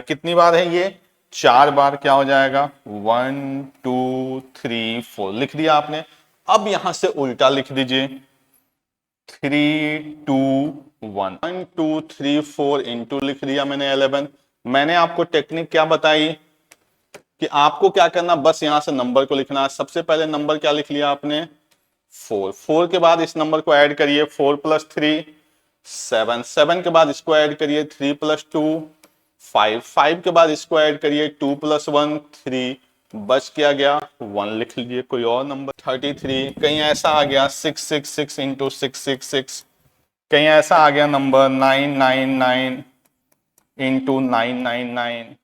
कितनी बार है ये? 4 बार। क्या हो जाएगा? 1 2 3 4 लिख दिया आपने। अब यहां से उल्टा लिख दीजिए 3 2 1 1 2 3 4 इंटू लिख दिया मैंने 11। मैंने आपको टेक्निक क्या बताई कि आपको क्या करना, बस यहां से नंबर को लिखना है। सबसे पहले नंबर क्या लिख लिया आपने? 4। 4 के बाद इस नंबर को ऐड करिए, 4 + 3 7। 7 के बाद इसको ऐड करिए 3 + 2 5। 5 के बाद इसको ऐड करिए 2 + 1 3। बच क्या गया? 1 लिख लीजिए। कोई और नंबर? 33। कहीं ऐसा आ गया 666 इंटू 666। कहीं ऐसा आ गया number 999 into 999।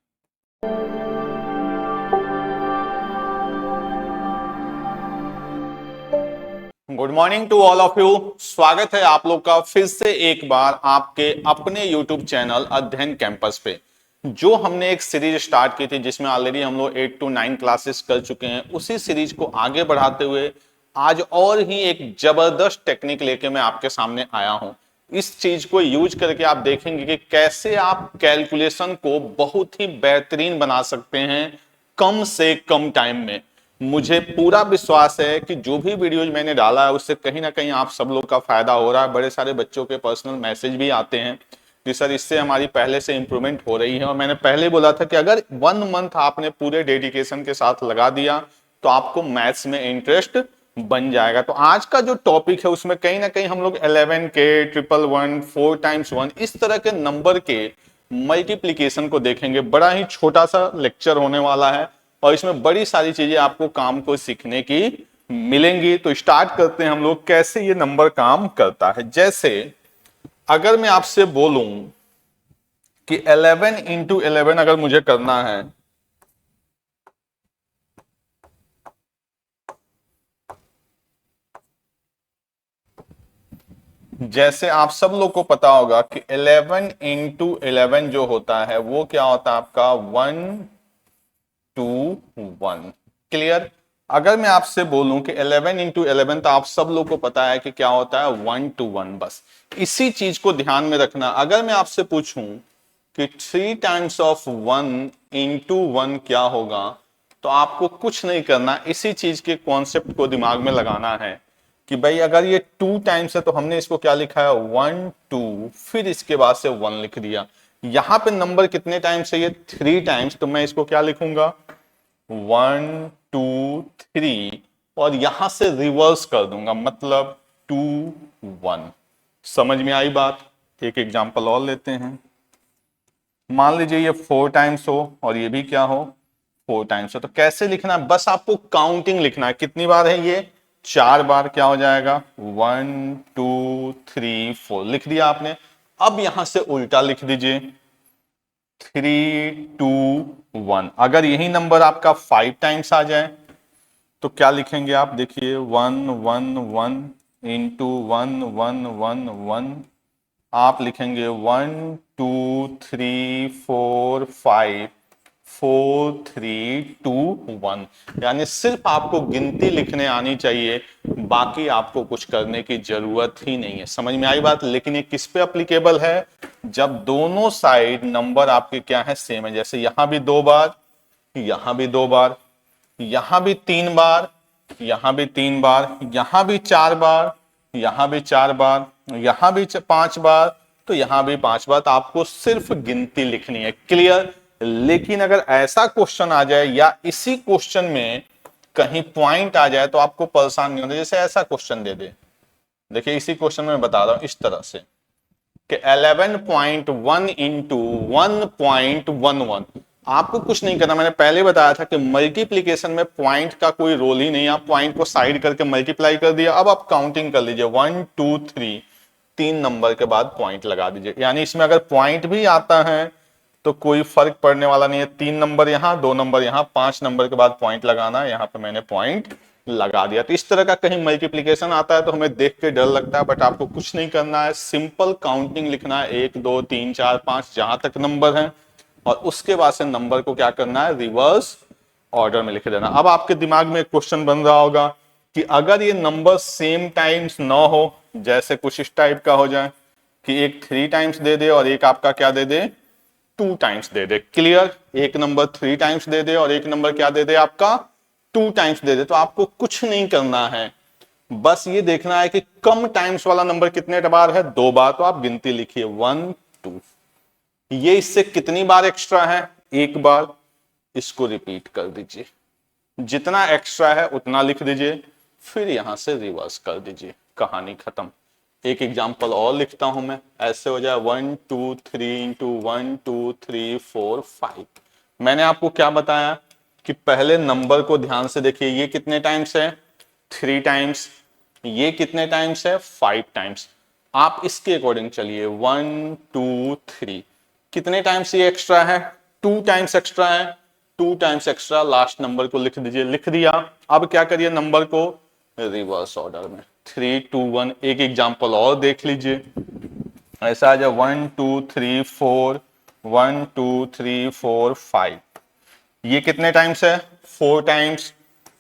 Good morning to all of you. स्वागत है आप लोग का फिर से एक बार आपके अपने यूट्यूब चैनल अध्ययन कैंपस पे। जो हमने एक सीरीज स्टार्ट की थी जिसमें ऑलरेडी हम लोग 8 to 9 क्लासेस कर चुके हैं, उसी सीरीज को आगे बढ़ाते हुए आज और ही एक जबरदस्त टेक्निक लेके मैं आपके सामने आया हूं। इस चीज को यूज करके आप देखेंगे कि कैसे आप कैलकुलेशन को बहुत ही बेहतरीन बना सकते हैं कम से कम टाइम में। मुझे पूरा विश्वास है कि जो भी वीडियोज मैंने डाला है उससे कहीं ना कहीं आप सब लोग का फायदा हो रहा है। बड़े सारे बच्चों के पर्सनल मैसेज भी आते हैं कि सर इससे हमारी पहले से इंप्रूवमेंट हो रही है। और मैंने पहले बोला था कि अगर 1 मंथ आपने पूरे डेडिकेशन के साथ लगा दिया तो आपको मैथ्स में इंटरेस्ट बन जाएगा। तो आज का जो टॉपिक है उसमें कहीं ना कहीं हम लोग 11K 111 4 टाइम्स 1 इस तरह के नंबर के मल्टीप्लीकेशन को देखेंगे। बड़ा ही छोटा सा लेक्चर होने वाला है और इसमें बड़ी सारी चीजें आपको काम को सीखने की मिलेंगी। तो स्टार्ट करते हैं हम लोग कैसे ये नंबर काम करता है। जैसे अगर मैं आपसे बोलूं कि 11 इंटू 11 अगर मुझे करना है, जैसे आप सब लोग को पता होगा कि 11 इंटू 11 जो होता है वो क्या होता है आपका 1 2 1। क्लियर? अगर मैं आपसे बोलूं कि 11 इंटू 11 तो आप सब लोग को पता है कि क्या होता है 1 to 1। बस इसी चीज को ध्यान में रखना। अगर मैं आपसे पूछूं कि 3 टाइम्स ऑफ 1 इंटू 1 क्या होगा, तो आपको कुछ नहीं करना, इसी चीज के कॉन्सेप्ट को दिमाग में लगाना है कि भाई अगर ये 2 टाइम्स है तो हमने इसको क्या लिखा है 1 2, फिर इसके बाद से 1 लिख दिया। यहां पे नंबर कितने टाइम्स है? ये 3 टाइम्स, तो मैं इसको क्या लिखूंगा 1 2 3 और यहां से रिवर्स कर दूंगा, मतलब 2 1। समझ में आई बात? एक एग्जांपल और लेते हैं। मान लीजिए ये 4 टाइम्स हो और ये भी क्या हो 4 टाइम्स हो। तो कैसे लिखना है? बस आपको काउंटिंग लिखना है। कितनी बार है ये? 4 बार। क्या हो जाएगा 1 2 3 4 लिख दिया आपने। अब यहां से उल्टा लिख दीजिए 3 2 1। अगर यही नंबर आपका 5 टाइम्स आ जाए तो क्या लिखेंगे आप? देखिए 1 1 1 इंटू 1 1 1 1। आप लिखेंगे 1 2 3 4 5 4 3 2 1। यानी सिर्फ आपको गिनती लिखने आनी चाहिए, बाकी आपको कुछ करने की जरूरत ही नहीं है। समझ में आई बात? लेकिन ये किस पे अप्लीकेबल है? जब दोनों साइड नंबर आपके क्या है सेम है। जैसे यहां भी 2 बार, यहां भी 2 बार, यहां भी 3 बार, यहां भी 3 बार, यहां भी 4 बार, यहां भी 4 बार, यहां भी 5 बार, तो यहां भी 5 बार। तो आपको सिर्फ गिनती लिखनी है। क्लियर? लेकिन अगर ऐसा क्वेश्चन आ जाए या इसी क्वेश्चन में कहीं पॉइंट आ जाए तो आपको परेशान नहीं होना। जैसे ऐसा क्वेश्चन दे दे, देखिए इसी क्वेश्चन में बता रहा हूं इस तरह से कि 11.1 इंटू 1.11। आपको कुछ नहीं करना। मैंने पहले बताया था कि मल्टीप्लीकेशन में पॉइंट का कोई रोल ही नहीं। आप पॉइंट को साइड करके मल्टीप्लाई कर दिया। अब आप काउंटिंग कर लीजिए 1 2 3, 3 नंबर के बाद पॉइंट लगा दीजिए। यानी इसमें अगर पॉइंट भी आता है तो कोई फर्क पड़ने वाला नहीं है। 3 नंबर यहां, 2 नंबर यहां, 5 नंबर के बाद पॉइंट लगाना है। यहां पे मैंने पॉइंट लगा दिया। तो इस तरह का कहीं मल्टीप्लीकेशन आता है तो हमें देख के डर लगता है, बट आपको कुछ नहीं करना है। सिंपल काउंटिंग लिखना है 1 2 3 4 5 जहां तक नंबर है, और उसके बाद से नंबर को क्या करना है रिवर्स ऑर्डर में लिख देना। अब आपके दिमाग में एक क्वेश्चन बन रहा होगा कि अगर ये नंबर सेम टाइम्स ना हो, जैसे कुछ इस टाइप का हो जाए कि एक 3 टाइम्स दे दे और एक आपका क्या दे दे 2 टाइम्स दे दे। क्लियर? एक नंबर 3 टाइम्स दे दे और एक नंबर क्या दे दे आपका 2 टाइम्स दे दे, तो आपको कुछ नहीं करना है, बस ये देखना है कि कम टाइम्स वाला नंबर कितने बार है, 2 बार, तो आप गिनती लिखिए 1 2। ये इससे कितनी बार एक्स्ट्रा है, एक बार, इसको रिपीट कर दीजिए, जितना एक्स्ट्रा है उतना लिख दीजिए, फिर यहां से रिवर्स कर दीजिए, कहानी खत्म। एक एग्जांपल और लिखता हूं मैं, ऐसे हो जाए 1 2 3 इंटू 1 2 3 4 5। मैंने आपको क्या बताया कि पहले नंबर को ध्यान से देखिए, ये कितने टाइम्स है, 3 टाइम्स, ये कितने टाइम्स है, 5 टाइम्स। आप इसके अकॉर्डिंग चलिए, 1 2 3, कितने टाइम्स ये एक्स्ट्रा है, 2 टाइम्स एक्स्ट्रा है, 2 टाइम्स एक्स्ट्रा, लास्ट नंबर को लिख दीजिए, लिख दिया। अब क्या करिए, नंबर को रिवर्स ऑर्डर में 3 2 1। एक एग्जांपल और देख लीजिए, ऐसा आ जाए 1 2 3 4 1 2 3 4 5। ये कितने टाइम्स है, 4 टाइम्स,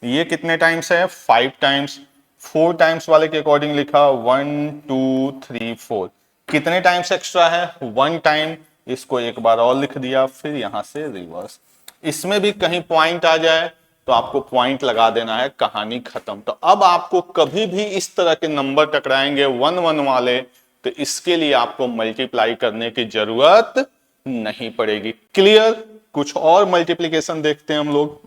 ये कितने टाइम्स है, 5 टाइम्स। 4 टाइम्स वाले के अकॉर्डिंग लिखा 1 2 3 4, कितने टाइम्स एक्स्ट्रा है, 1 टाइम, इसको एक बार और लिख दिया, फिर यहां से रिवर्स। इसमें भी कहीं पॉइंट आ जाए तो आपको पॉइंट लगा देना है, कहानी खत्म। तो अब आपको कभी भी इस तरह के नंबर टकराएंगे 1 1 वाले, तो इसके लिए आपको मल्टीप्लाई करने की जरूरत नहीं पड़ेगी। क्लियर? कुछ और मल्टीप्लीकेशन देखते हैं हम लोग।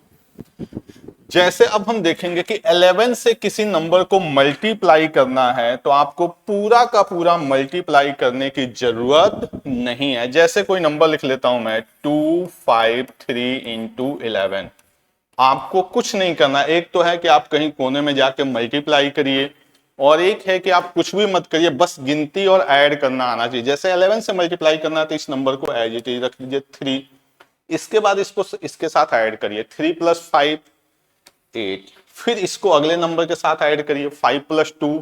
जैसे अब हम देखेंगे कि 11 से किसी नंबर को मल्टीप्लाई करना है तो आपको पूरा का पूरा मल्टीप्लाई करने की जरूरत नहीं है। जैसे कोई नंबर लिख लेता हूं मैं 253 इंटू 11। आपको कुछ नहीं करना, एक तो है कि आप कहीं कोने में जाके मल्टीप्लाई करिए, और एक है कि आप कुछ भी मत करिए, बस गिनती और ऐड करना आना चाहिए। जैसे 11 से मल्टीप्लाई करना है तो इस नंबर को एज इट इज रख लीजिए 3, इसके बाद इसको इसके साथ ऐड करिए 3 + 5 8, फिर इसको अगले नंबर के साथ ऐड करिए 5 + 2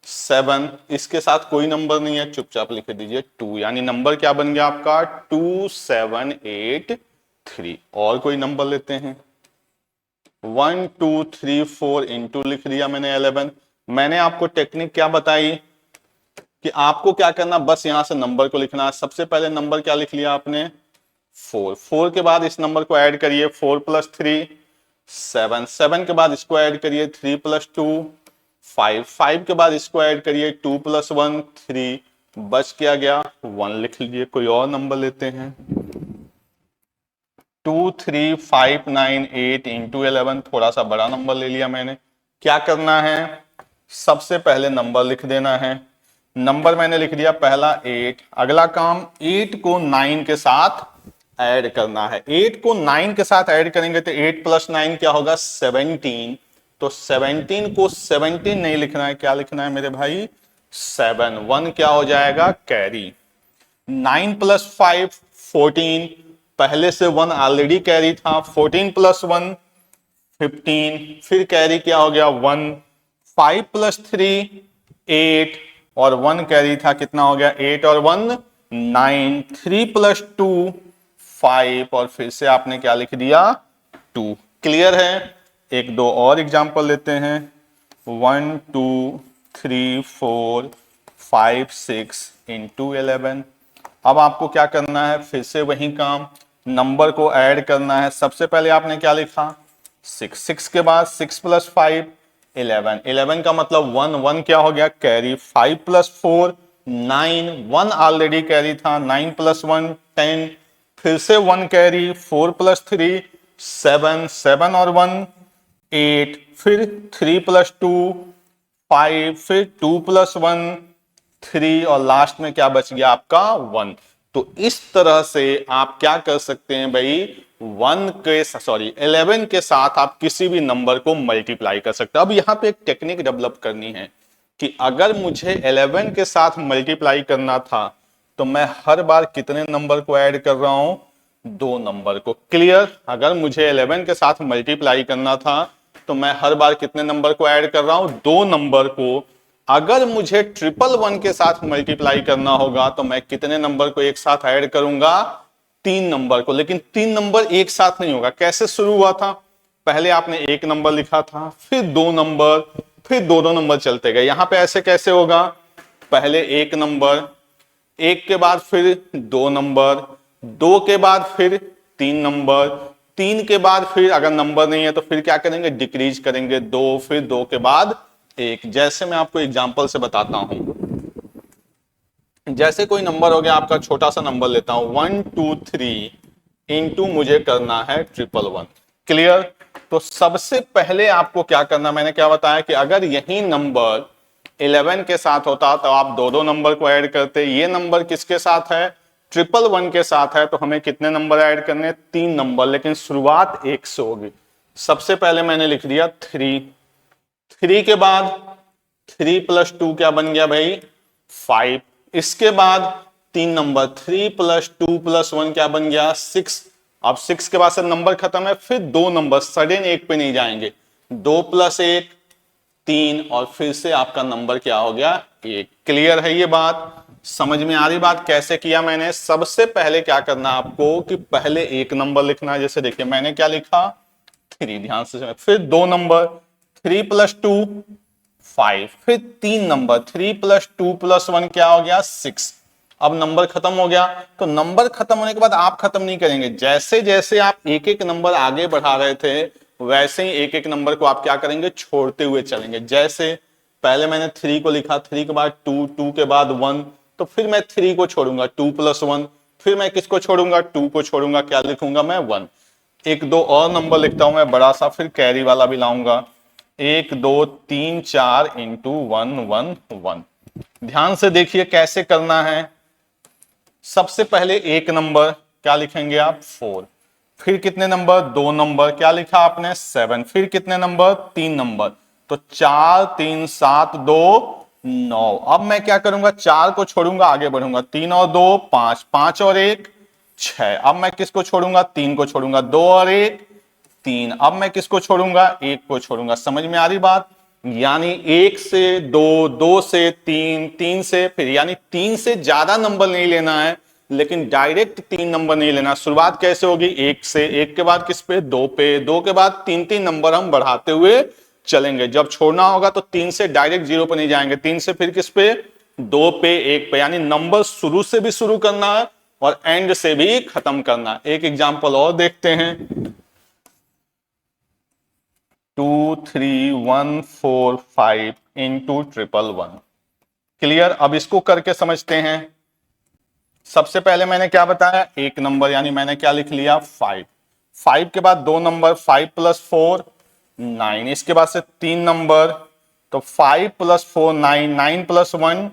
7, इसके साथ कोई नंबर नहीं है, चुपचाप लिख दीजिए 2, यानी नंबर क्या बन गया आपका 2783। और कोई नंबर लेते हैं 1 2 3 4 इंटू लिख दिया मैंने 11। मैंने आपको टेक्निक क्या बताई कि आपको क्या करना, बस यहां से नंबर को लिखना है। सबसे पहले नंबर क्या लिख लिया आपने 4, 4 के बाद इस नंबर को ऐड करिए 4 + 3 7, 7 के बाद इसको ऐड करिए 3 + 2 5, 5 के बाद इसको ऐड करिए 2 + 1 3, बच क्या गया 1, लिख लीजिए। कोई और नंबर लेते हैं 23598 इंटू 11, थोड़ा सा बड़ा नंबर ले लिया मैंने। क्या करना है, सबसे पहले नंबर लिख देना है। नंबर मैंने लिख दिया पहला 8, अगला काम 8 को 9 के साथ ऐड करना है। 8 को 9 के साथ ऐड करेंगे तो 8 + 9 क्या होगा 17, तो 17 को 17 नहीं लिखना है, क्या लिखना है मेरे भाई 7, 1 क्या हो जाएगा कैरी। 9 + 5 14, पहले से 1 ऑलरेडी कैरी था, 14 + 1 15, फिर कैरी क्या हो गया 1, 5 + 3 8, और 1 कैरी था, कितना हो गया 8 और 1 9, 3 + 2 5, और फिर से आपने क्या लिख दिया 2। क्लियर है? एक दो और एग्जांपल लेते हैं 1 2 3 4 5 6 इंटू 11। अब आपको क्या करना है, फिर से वही काम, नंबर को ऐड करना है। सबसे पहले आपने क्या लिखा 6, 6 के बाद 6 + 5 11, 11 का मतलब 1, 1 क्या हो गया कैरी, 5 + 4 9, 1 ऑलरेडी कैरी था, 9 + 1 10, फिर से 1 कैरी, 4 + 3 7, 7 और 1 8, फिर 3 + 2 5, फिर 2 + 1 3, और लास्ट में क्या बच गया आपका 1। तो इस तरह से आप क्या कर सकते हैं भाई 11 के साथ आप किसी भी नंबर को मल्टीप्लाई कर सकते हैं। अब यहां पे एक टेक्निक डेवलप करनी है कि अगर मुझे 11 के साथ मल्टीप्लाई करना था तो मैं हर बार कितने नंबर को ऐड कर रहा हूं 2 नंबर को। क्लियर? अगर मुझे 11 के साथ मल्टीप्लाई करना था तो मैं हर बार कितने नंबर को ऐड कर रहा हूं 2 नंबर को। अगर मुझे 111 के साथ मल्टीप्लाई करना होगा तो मैं कितने नंबर को एक साथ ऐड करूंगा 3 नंबर को। लेकिन 3 नंबर एक साथ नहीं होगा। कैसे शुरू हुआ था, पहले आपने एक नंबर लिखा था, फिर 2 नंबर, फिर 2 नंबर चलते गए। यहां पे ऐसे कैसे होगा, पहले एक नंबर, एक के बाद फिर 2 नंबर, 2 के बाद फिर 3 नंबर, 3 के बाद फिर अगर नंबर नहीं है तो फिर क्या करेंगे, डिक्रीज करेंगे 2, फिर 2 के बाद 1। जैसे मैं आपको एग्जांपल से बताता हूं, जैसे कोई नंबर हो गया आपका, छोटा सा नंबर लेता हूं 1 2 3 इंटू मुझे करना है 111। क्लियर। तो सबसे पहले आपको क्या करना, मैंने क्या बताया कि अगर यही नंबर 11 के साथ होता तो आप दो दो नंबर को ऐड करते। ये नंबर किसके साथ है, 111 के साथ है, तो हमें कितने नंबर ऐड करने, 3 नंबर, लेकिन शुरुआत 1 से होगी। सबसे पहले मैंने लिख दिया 3, 3 के बाद 3 + 2 क्या बन गया भाई, 5। इसके बाद 3 नंबर, 3 + 2 + 1 क्या बन गया, 6। अब 6 के बाद से नंबर खत्म है, फिर 2 नंबर, सडन 1 पे नहीं जाएंगे, 2 + 1 3, और फिर से आपका नंबर क्या हो गया, 1। क्लियर है ये बात, समझ में आ रही बात कैसे किया मैंने। सबसे पहले क्या करना आपको कि पहले एक नंबर लिखना है। जैसे देखिए मैंने क्या लिखा, 3, ध्यान से सुनिए। फिर 2 नंबर, 3 + 2 5, फिर 3 नंबर, 3 + 2 + 1 क्या हो गया, 6। अब नंबर खत्म हो गया। तो नंबर खत्म होने के बाद आप खत्म नहीं करेंगे, जैसे जैसे आप एक एक नंबर आगे बढ़ा रहे थे वैसे ही एक एक नंबर को आप क्या करेंगे, छोड़ते हुए चलेंगे। जैसे पहले मैंने 3 को लिखा, 3 के बाद 2, 2 के बाद 1, तो फिर मैं 3 को छोड़ूंगा, 2 + 1, फिर मैं किसको छोड़ूंगा, 2 को छोड़ूंगा, क्या लिखूंगा मैं, 1। एक दो और नंबर लिखता हूं मैं बड़ा सा, फिर कैरी वाला भी लाऊंगा, 1 2 3 4 इंटू 1 1 1। ध्यान से देखिए कैसे करना है। सबसे पहले एक नंबर क्या लिखेंगे आप, 4। फिर कितने नंबर, 2 नंबर, क्या लिखा आपने, 7। फिर कितने नंबर, 3 नंबर, तो 4 3 7 2 9। अब मैं क्या करूंगा, 4 को छोड़ूंगा, आगे बढ़ूंगा, 3 और 2 5, 5 और 1 6। अब मैं किसको छोड़ूंगा, 3 को छोड़ूंगा, 2 और 1 3। अब मैं किसको छोड़ूंगा, 1 को छोड़ूंगा। समझ में आ रही बात, यानी 1 से 2, 2 से 3, 3 से फिर, यानी 3 से ज्यादा नंबर नहीं लेना है, लेकिन डायरेक्ट 3 नंबर नहीं लेना। शुरुआत कैसे होगी, 1 से, 1 के बाद किस पे, 2 पे, 2 के बाद 3 3 नंबर हम बढ़ाते हुए चलेंगे। जब छोड़ना होगा तो 3 से डायरेक्ट 0 पे नहीं जाएंगे, 3 से फिर किस पे, 2 पे, 1 पे, यानी नंबर शुरू से भी शुरू करना है और एंड से भी खत्म करना। एक एग्जांपल और देखते हैं, 2 3 1 4 5 इंटू 111। क्लियर। अब इसको करके समझते हैं। सबसे पहले मैंने क्या बताया, एक नंबर, यानी मैंने क्या लिख लिया, 5। 5 के बाद 2 नंबर, 5 + 4 9। इसके बाद से 3 नंबर, तो 5 + 4 9, 9 + 1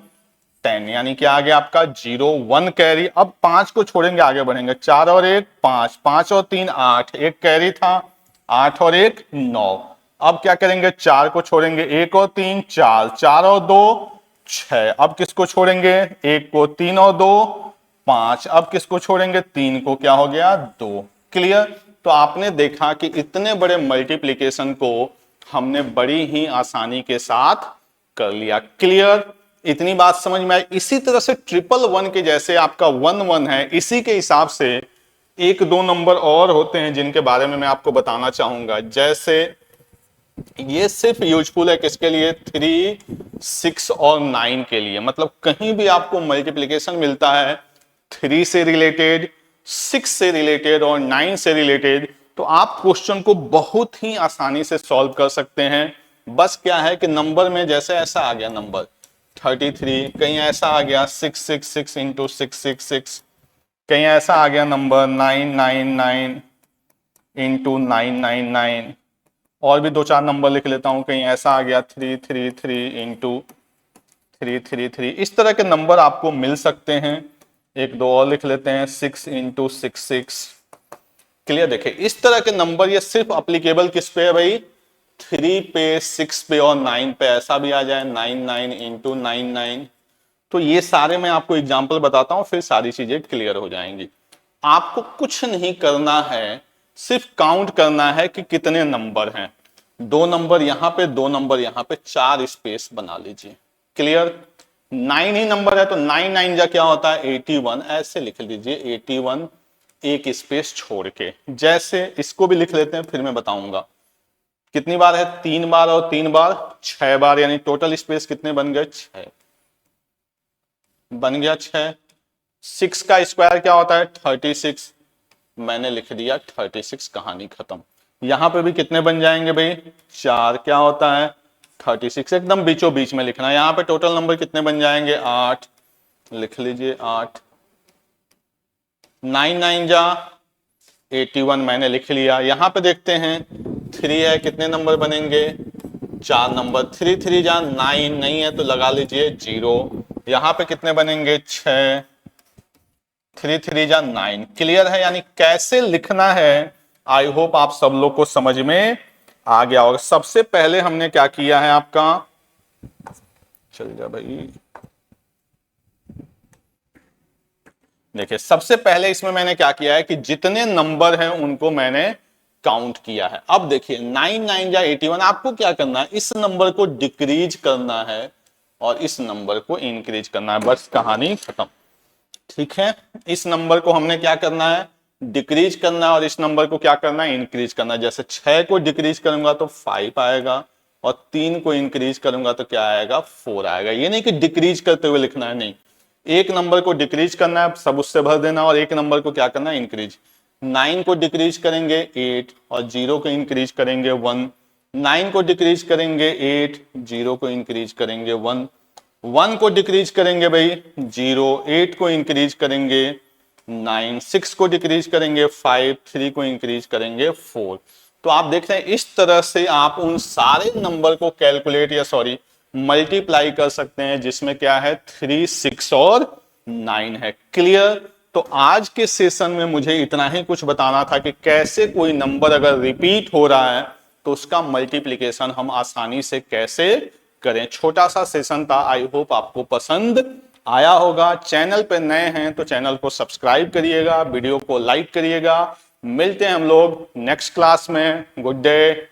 10, यानी क्या आ गया आपका 0 1 कैरी। अब 5 को छोड़ेंगे, आगे बढ़ेंगे, 4 और 1 5, 5 और 3 8, एक कैरी था, 8 और 1 9। अब क्या करेंगे, 4 को छोड़ेंगे, 1 और 3 4, 4 और 2 6। अब किसको छोड़ेंगे, 1 को, 3 और 2 5। अब किसको छोड़ेंगे, 3 को, क्या हो गया 2। क्लियर। तो आपने देखा कि इतने बड़े मल्टीप्लीकेशन को हमने बड़ी ही आसानी के साथ कर लिया। क्लियर। इतनी बात समझ में आई। इसी तरह से 111 के जैसे आपका 1 1 है, इसी के हिसाब से एक दो नंबर और होते हैं जिनके बारे में मैं आपको बताना चाहूंगा। जैसे ये सिर्फ यूजफुल है किसके लिए, 3 6 और 9 के लिए। मतलब कहीं भी आपको मल्टीप्लीकेशन मिलता है 3 से रिलेटेड, 6 से रिलेटेड और 9 से रिलेटेड, तो आप क्वेश्चन को बहुत ही आसानी से सॉल्व कर सकते हैं। बस क्या है कि नंबर में जैसे ऐसा आ गया नंबर 33, कहीं ऐसा आ गया 666 इंटू 666, कहीं ऐसा आ गया नंबर 999 इंटू 999, और भी दो चार नंबर लिख लेता हूं, कहीं ऐसा आ गया 333 इंटू 333। इस तरह के नंबर आपको मिल सकते हैं। एक दो और लिख लेते हैं, 6 इंटू 66। क्लियर। देखिए इस तरह के नंबर ये सिर्फ अप्लीकेबल किस पे है भाई, 3 पे, 6 पे और 9 पे। ऐसा भी आ जाए 99 इंटू 99। तो ये सारे मैं आपको एग्जाम्पल बताता हूं, फिर सारी चीजें क्लियर हो जाएंगी। आपको कुछ नहीं करना है, सिर्फ काउंट करना है कि कितने नंबर हैं। 2 नंबर यहां पे, 2 नंबर यहां पे, 4 स्पेस बना लीजिए। क्लियर। 9 ही नंबर है तो 9 9 जा क्या होता है 81, ऐसे लिख लीजिए 81 एक स्पेस छोड़ के। जैसे इसको भी लिख लेते हैं, फिर मैं बताऊंगा कितनी बार है, 3 बार और 3 बार 6 बार, यानी टोटल स्पेस कितने बन गए, 6 बन गया, 6। 6 का स्क्वायर क्या होता है 36, मैंने लिख दिया 36, कहानी खत्म। यहां पे भी कितने बन जाएंगे भाई 4, क्या होता है 36, एकदम बीचों बीच में लिखना है। यहां पे टोटल नंबर कितने बन जाएंगे 8, लिख लीजिए 8, 9 9 जा 81, मैंने लिख लिया। यहां पे देखते हैं 3 है, कितने नंबर बनेंगे 4 नंबर, 3 3 जा 9, नहीं है तो लगा लीजिए 0। यहां पे कितने बनेंगे 6, 3 3 जा 9। क्लियर है, यानी कैसे लिखना है आई होप आप सब लोग को समझ में आ गया होगा। सबसे पहले हमने क्या किया है आपका, चल जा भाई, देखिए सबसे पहले इसमें मैंने क्या किया है कि जितने नंबर हैं उनको मैंने काउंट किया है। अब देखिए 9 9 जा 81, आपको क्या करना है इस नंबर को डिक्रीज करना है और इस नंबर को इंक्रीज करना है, बस कहानी खत्म। ठीक है, इस नंबर को हमने क्या करना है डिक्रीज करना है और इस नंबर को क्या करना है इंक्रीज करना है। जैसे 6 को डिक्रीज करूंगा तो 5 आएगा और 3 को इंक्रीज करूंगा तो क्या आएगा 4 आएगा। ये नहीं कि डिक्रीज करते हुए लिखना है, नहीं, एक नंबर को डिक्रीज करना है सब उससे भर देना और एक नंबर को क्या करना है इंक्रीज। 9 को डिक्रीज करेंगे 8 और 0 को इंक्रीज करेंगे 1, 9 को डिक्रीज करेंगे 8, 0 को इंक्रीज करेंगे 1, 1 को डिक्रीज करेंगे भाई 0, 8 को इंक्रीज करेंगे 9, 6 को डिक्रीज करेंगे 5, 3 को इंक्रीज करेंगे 4। तो आप देख रहे हैं इस तरह से आप उन सारे नंबर को कैलकुलेट या सॉरी मल्टीप्लाई कर सकते हैं जिसमें क्या है 3, 6 और 9 है। क्लियर। तो आज के सेशन में मुझे इतना ही कुछ बताना था कि कैसे कोई नंबर अगर रिपीट हो रहा है तो उसका मल्टीप्लिकेशन हम आसानी से कैसे करें। छोटा सा सेशन था, आई होप आपको पसंद आया होगा। चैनल पे नए हैं तो चैनल को सब्सक्राइब करिएगा, वीडियो को लाइक करिएगा। मिलते हैं हम लोग नेक्स्ट क्लास में। Good day.